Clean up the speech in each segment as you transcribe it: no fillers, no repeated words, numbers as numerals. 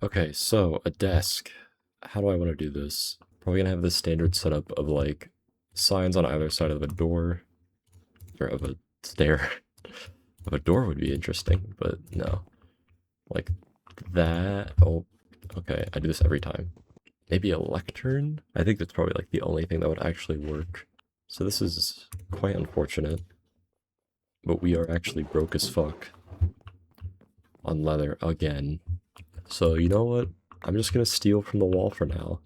Okay, so a desk. How do I want to do this? Probably gonna have the standard setup of like signs on either side of a door or of a stair. Of a door would be interesting, but no. Like that. Oh, okay. I do this every time. Maybe a lectern? I think that's probably like the only thing that would actually work. So this is quite unfortunate. But we are actually broke as fuck on leather again. So you know what? I'm just gonna steal from the wall for now.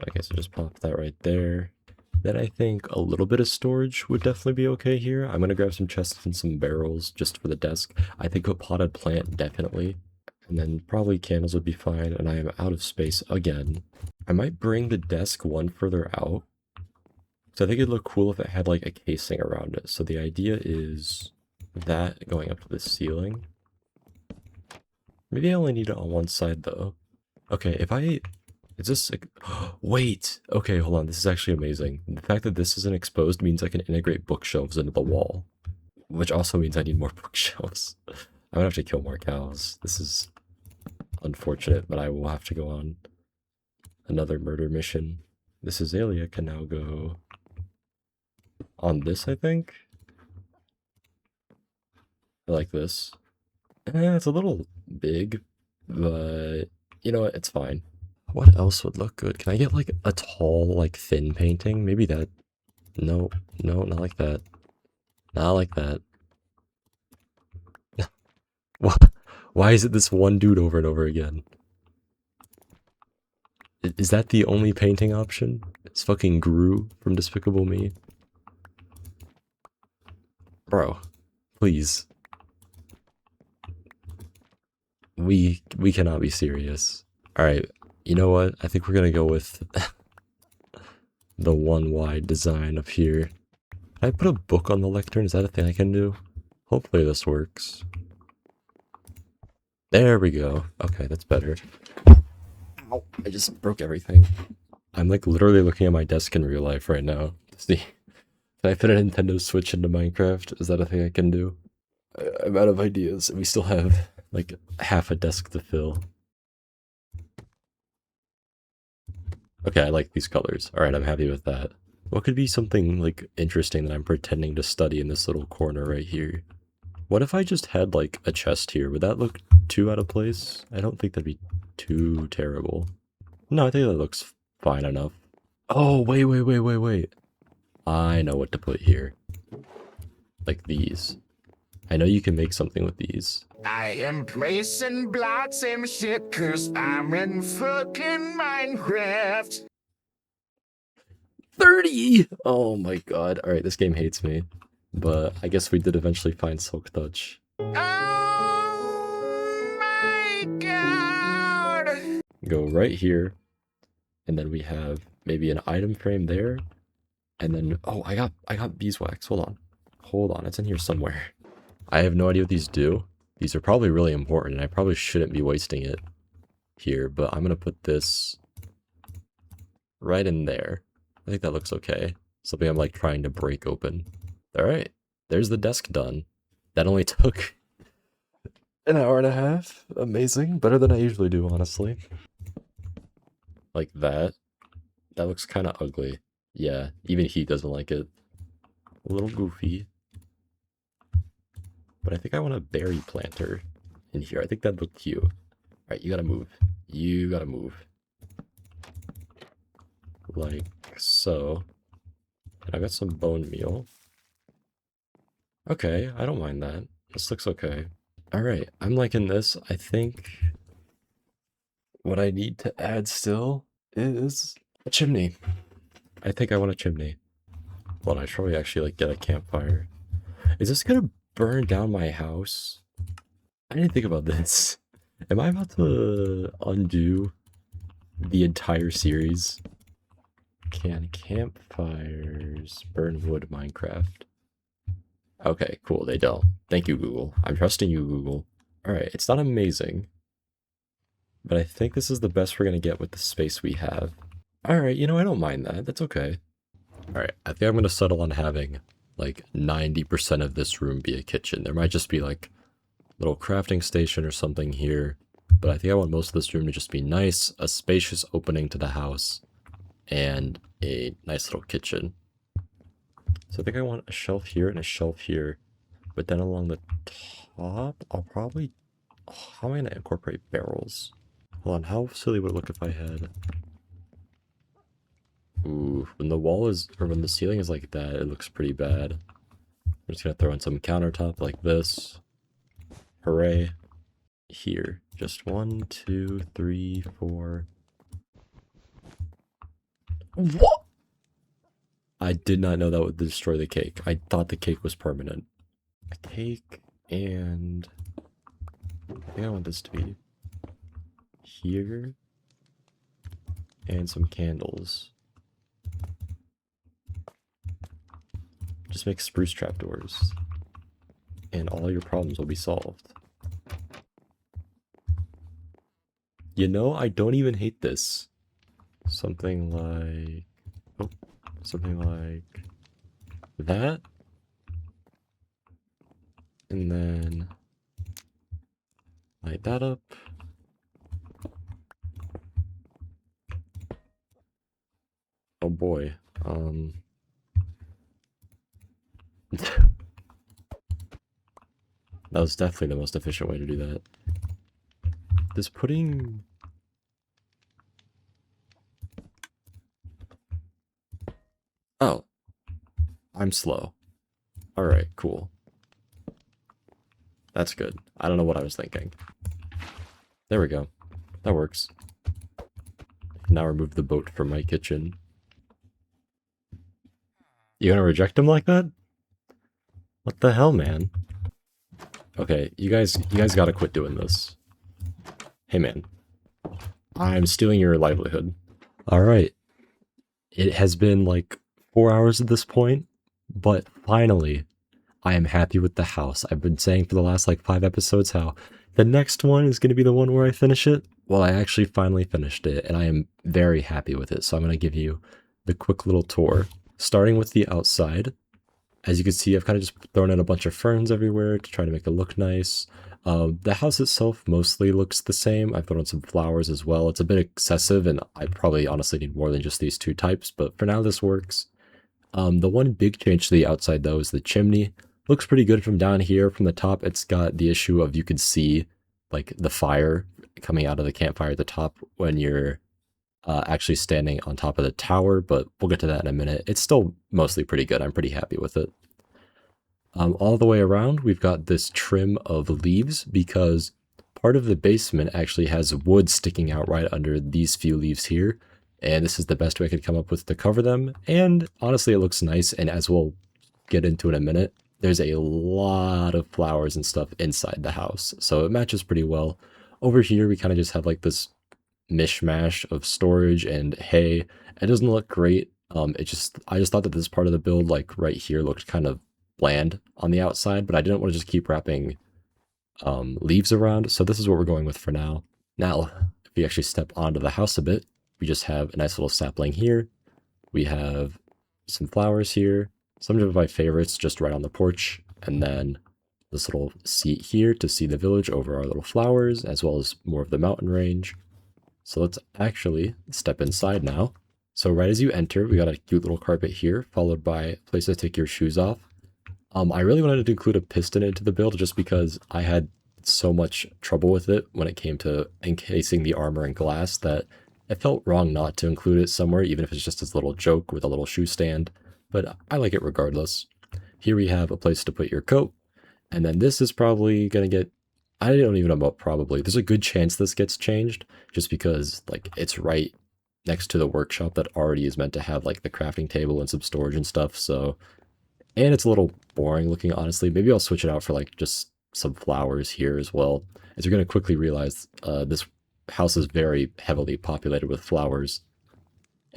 Okay, so just pop that right there. Then I think a little bit of storage would definitely be okay here. I'm gonna grab some chests and some barrels just for the desk. I think a potted plant, definitely. And then probably candles would be fine, and I am out of space again. I might bring the desk one further out. So I think it'd look cool if it had like a casing around it. So the idea is that going up to the ceiling. Maybe I only need it on one side though. Okay, if I... Is this like... Wait! Okay, hold on. This is actually amazing. The fact that this isn't exposed means I can integrate bookshelves into the wall. Which also means I need more bookshelves. I'm gonna have to kill more cows. This is unfortunate, but I will have to go on another murder mission. This azalea can now go on this, I think. I like this. It's a little big, but you know what? It's fine. What else would look good? Can I get like a tall, like thin painting? Maybe that. No, no, not like that. Not like that. Why is it this one dude over and over again? Is that the only painting option? It's fucking Gru from Despicable Me. Bro, please. We cannot be serious. Alright, you know what? I think we're gonna go with the one wide design up here. Can I put a book on the lectern? Is that a thing I can do? Hopefully this works. There we go. Okay, that's better. Ow, I just broke everything. I'm like literally looking at my desk in real life right now. See, can I fit a Nintendo Switch into Minecraft? Is that a thing I can do? I'm out of ideas, and we still have like half a desk to fill. Okay, I like these colors. Alright, I'm happy with that. What could be something like interesting that I'm pretending to study in this little corner right here? What if I just had like a chest here? Would that look too out of place? I don't think that'd be too terrible. No, I think that looks fine enough. Oh, wait. I know what to put here. Like these. I know you can make something with these. I am placing blocks and shit cause I'm in fucking Minecraft. 30! Oh my god. Alright, this game hates me. But I guess we did eventually find Silk Touch. Oh my god! Go right here. And then we have maybe an item frame there. And then, oh, I got beeswax. Hold on, it's in here somewhere. I have no idea what these do. These are probably really important, and I probably shouldn't be wasting it here, but I'm gonna put this right in there. I think that looks okay. Something I'm like trying to break open. Alright, there's the desk done. That only took an hour and a half. Amazing. Better than I usually do, honestly. Like that. That looks kind of ugly. Yeah, even he doesn't like it. A little goofy. But I think I want a berry planter in here. I think that'd look cute. Alright, you gotta move. You gotta move. Like so. And I got some bone meal. Okay, I don't mind that. This looks okay. Alright, I'm liking this. I think what I need to add still is a chimney. I think I want a chimney. Well, I should probably actually like get a campfire. Is this gonna burn down my house? I didn't think about this. Am I about to undo the entire series? Can campfires burn wood Minecraft? Okay, cool, they don't. Thank you, Google. I'm trusting you, Google. Alright, it's not amazing. But I think this is the best we're gonna get with the space we have. Alright, you know, I don't mind that. That's okay. Alright, I think I'm gonna settle on having like 90% of this room be a kitchen. There might just be like a little crafting station or something here. but I think I want most of this room to just be nice, a spacious opening to the house, and a nice little kitchen. So I think I want a shelf here and a shelf here, but then along the top, I'll probably... how am I going to incorporate barrels? Hold on, how silly would it look if I had... Ooh, when the wall is, or when the ceiling is like that, it looks pretty bad. I'm just going to throw in some countertop like this. Hooray. Here. Just 1, 2, 3, 4. What? I did not know that would destroy the cake. I thought the cake was permanent. A cake, and I think I want this to be here. And some candles. Just make spruce trapdoors. And all your problems will be solved. You know, I don't even hate this. Something like... oh, something like that. And then light that up. Oh boy. That was definitely the most efficient way to do that. This pudding... oh. I'm slow. Alright, cool. That's good. I don't know what I was thinking. There we go. That works. Now remove the boat from my kitchen. You gonna reject him like that? What the hell, man? Okay, you guys gotta quit doing this. Hey, man. I'm stealing your livelihood. Alright. It has been like 4 hours at this point, but finally, I am happy with the house. I've been saying for the last like 5 episodes how the next one is going to be the one where I finish it. Well, I actually finally finished it, and I am very happy with it. So I'm going to give you the quick little tour. Starting with the outside. As you can see, I've kind of just thrown in a bunch of ferns everywhere to try to make it look nice. The house itself mostly looks the same. I've thrown in some flowers as well. It's a bit excessive, and I probably honestly need more than just these 2 types, but for now this works. The one big change to the outside, though, is the chimney. Looks pretty good from down here. From the top, it's got the issue of you can see like the fire coming out of the campfire at the top when you're actually standing on top of the tower, but we'll get to that in a minute. It's still mostly pretty good. I'm pretty happy with it. All the way around, we've got this trim of leaves because part of the basement actually has wood sticking out right under these few leaves here. And this is the best way I could come up with to cover them. And honestly, it looks nice. And as we'll get into in a minute, there's a lot of flowers and stuff inside the house. So it matches pretty well. Over here, we kind of just have like this mishmash of storage and hay. It doesn't look great. I just thought that this part of the build, like right here, looked kind of bland on the outside, but I didn't want to just keep wrapping leaves around. So this is what we're going with for now. Now, if we actually step onto the house a bit, we just have a nice little sapling here. We have some flowers here. Some of my favorites just right on the porch. And then this little seat here to see the village over our little flowers, as well as more of the mountain range. So let's actually step inside now. So right as you enter, we got a cute little carpet here, followed by a place to take your shoes off. I really wanted to include a piston into the build just because I had so much trouble with it when it came to encasing the armor in glass that it felt wrong not to include it somewhere, even if it's just this little joke with a little shoe stand, but I like it regardless. Here we have a place to put your coat, and then this is probably going to get, I don't even know about probably, there's a good chance this gets changed, just because like it's right next to the workshop that already is meant to have like the crafting table and some storage and stuff, so, and it's a little boring looking, honestly. Maybe I'll switch it out for like just some flowers here as well, as you're going to quickly realize this house is very heavily populated with flowers.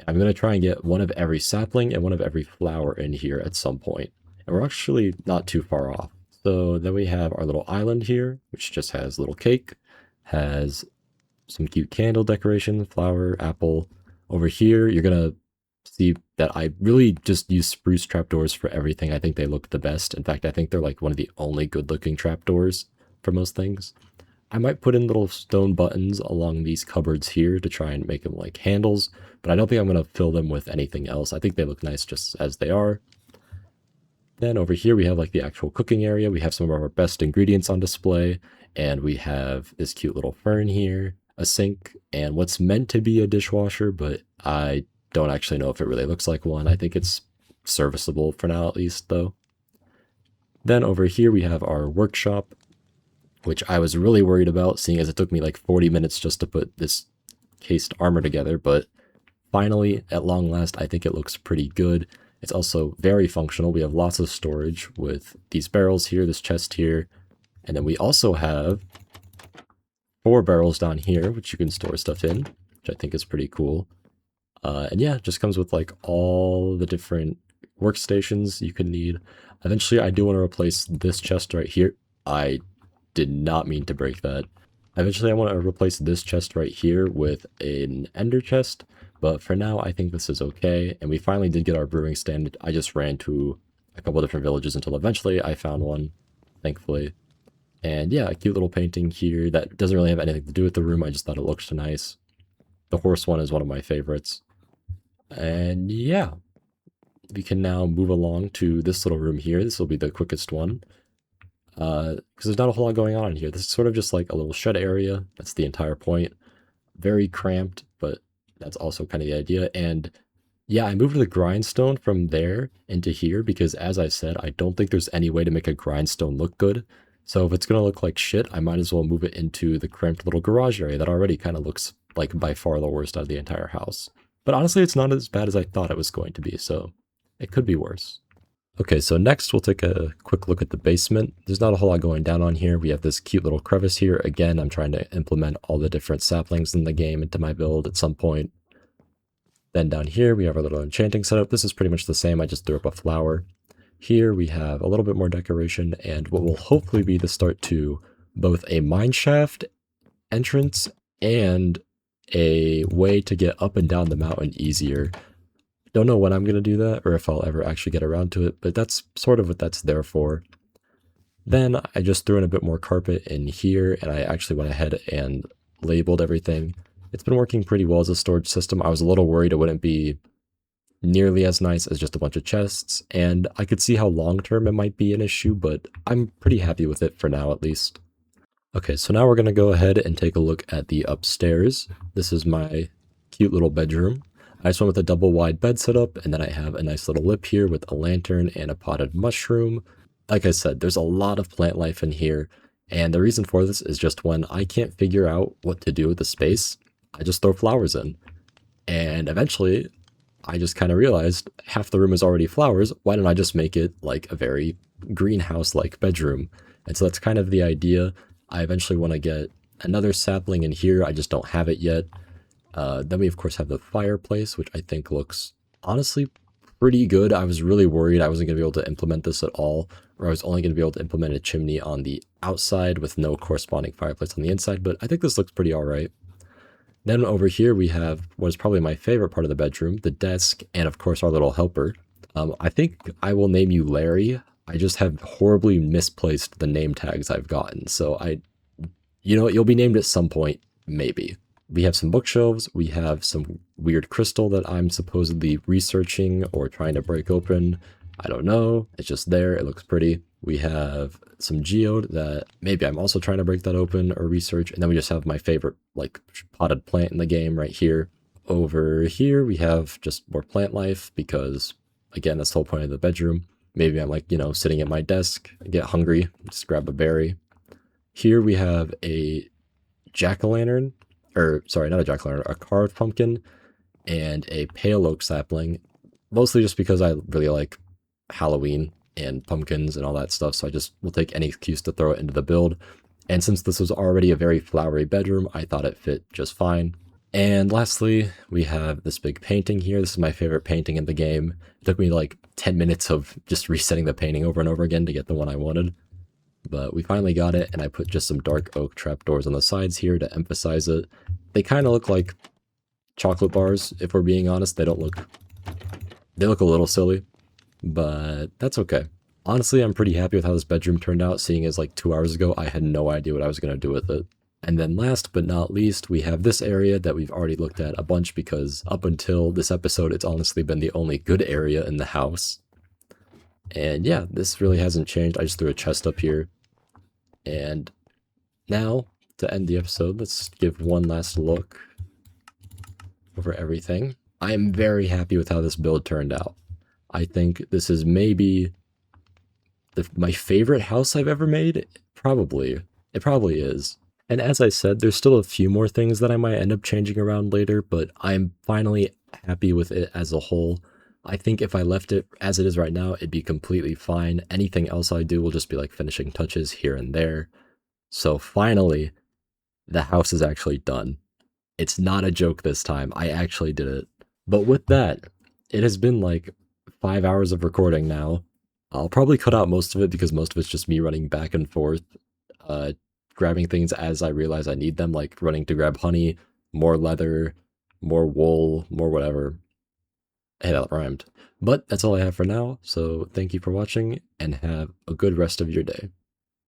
I'm going to try and get one of every sapling and one of every flower in here at some point. And we're actually not too far off. So then we have our little island here, which just has a little cake, has some cute candle decoration, flower, apple. Over here, you're going to see that I really just use spruce trapdoors for everything. I think they look the best. In fact, I think they're like one of the only good looking trapdoors for most things. I might put in little stone buttons along these cupboards here to try and make them like handles, but I don't think I'm going to fill them with anything else. I think they look nice just as they are. Then over here we have like the actual cooking area. We have some of our best ingredients on display, and we have this cute little fern here, a sink, and what's meant to be a dishwasher, but I don't actually know if it really looks like one. I think it's serviceable for now at least though. Then over here we have our workshop, which I was really worried about, seeing as it took me like 40 minutes just to put this cased armor together, but finally, at long last, I think it looks pretty good. It's also very functional. We have lots of storage with these barrels here, this chest here, and then we also have 4 barrels down here, which you can store stuff in, which I think is pretty cool. And yeah, it just comes with like all the different workstations you can need. Eventually, I do want to replace this chest right here. I did not mean to break that. Eventually, I want to replace this chest right here with an ender chest, but for now, I think this is okay. And we finally did get our brewing stand. I just ran to a couple different villages until eventually I found one, thankfully. And yeah, a cute little painting here that doesn't really have anything to do with the room. I just thought it looked nice. The horse one is one of my favorites. And yeah, we can now move along to this little room here. This will be the quickest one. Because there's not a whole lot going on in here. This is sort of just like a little shed area. That's the entire point. Very cramped, but that's also kind of the idea. And yeah, I moved the grindstone from there into here because, as I said, I don't think there's any way to make a grindstone look good. So if it's going to look like shit, I might as well move it into the cramped little garage area that already kind of looks like by far the worst out of the entire house. But honestly, it's not as bad as I thought it was going to be, so it could be worse. Okay, so next we'll take a quick look at the basement. There's not a whole lot going down on here. We have this cute little crevice here. Again, I'm trying to implement all the different saplings in the game into my build at some point. Then down here we have our little enchanting setup. This is pretty much the same. I just threw up a flower. Here we have a little bit more decoration and what will hopefully be the start to both a mineshaft entrance and a way to get up and down the mountain easier. Don't know when I'm going to do that or if I'll ever actually get around to it, but that's sort of what that's there for. Then I just threw in a bit more carpet in here and I actually went ahead and labeled everything. It's been working pretty well as a storage system. I was a little worried it wouldn't be nearly as nice as just a bunch of chests, and I could see how long-term it might be an issue, but I'm pretty happy with it for now at least. Okay, so now we're going to go ahead and take a look at the upstairs. This is my cute little bedroom. I just went with a double wide bed setup, and then I have a nice little lip here with a lantern and a potted mushroom. Like I said, there's a lot of plant life in here, and the reason for this is just when I can't figure out what to do with the space, I just throw flowers in. And eventually, I just kind of realized half the room is already flowers, why don't I just make it like a very greenhouse-like bedroom? And so that's kind of the idea. I eventually want to get another sapling in here, I just don't have it yet. Then we of course have the fireplace, which I think looks honestly pretty good. I was really worried I wasn't going to be able to implement this at all, or I was only going to be able to implement a chimney on the outside with no corresponding fireplace on the inside, but I think this looks pretty alright. Then over here we have what is probably my favorite part of the bedroom, the desk, and of course our little helper. I think I will name you Larry. I just have horribly misplaced the name tags I've gotten, so you know what, you'll be named at some point, maybe. We have some bookshelves, we have some weird crystal that I'm supposedly researching or trying to break open. I don't know, it's just there, it looks pretty. We have some geode that maybe I'm also trying to break that open or research, and then we just have my favorite like potted plant in the game right here. Over here we have just more plant life because, again, that's the whole point of the bedroom. Maybe I'm like, you know, sitting at my desk, get hungry, just grab a berry. Here we have a jack-o'-lantern, or sorry, not a jack-o'-lantern, a carved pumpkin, and a pale oak sapling, mostly just because I really like Halloween and pumpkins and all that stuff, so I just will take any excuse to throw it into the build. And since this was already a very flowery bedroom, I thought it fit just fine. And lastly, we have this big painting here. This is my favorite painting in the game. It took me like 10 minutes of just resetting the painting over and over again to get the one I wanted. But we finally got it, and I put just some dark oak trapdoors on the sides here to emphasize it. They kind of look like chocolate bars, if we're being honest. They look a little silly, but that's okay. Honestly, I'm pretty happy with how this bedroom turned out, seeing as like 2 hours ago, I had no idea what I was going to do with it. And then last but not least, we have this area that we've already looked at a bunch because up until this episode, it's honestly been the only good area in the house. And yeah, this really hasn't changed. I just threw a chest up here. And now, to end the episode, let's give one last look over everything. I am very happy with how this build turned out. I think this is maybe my favorite house I've ever made. Probably. It probably is. And as I said, there's still a few more things that I might end up changing around later, but I'm finally happy with it as a whole. I think if I left it as it is right now, it'd be completely fine. Anything else I do will just be like finishing touches here and there. So finally, the house is actually done. It's not a joke this time. I actually did it. But with that, it has been like 5 hours of recording now. I'll probably cut out most of it because most of it's just me running back and forth, grabbing things as I realize I need them, like running to grab honey, more leather, more wool, more whatever. Hey, that rhymed. But that's all I have for now, so thank you for watching, and have a good rest of your day.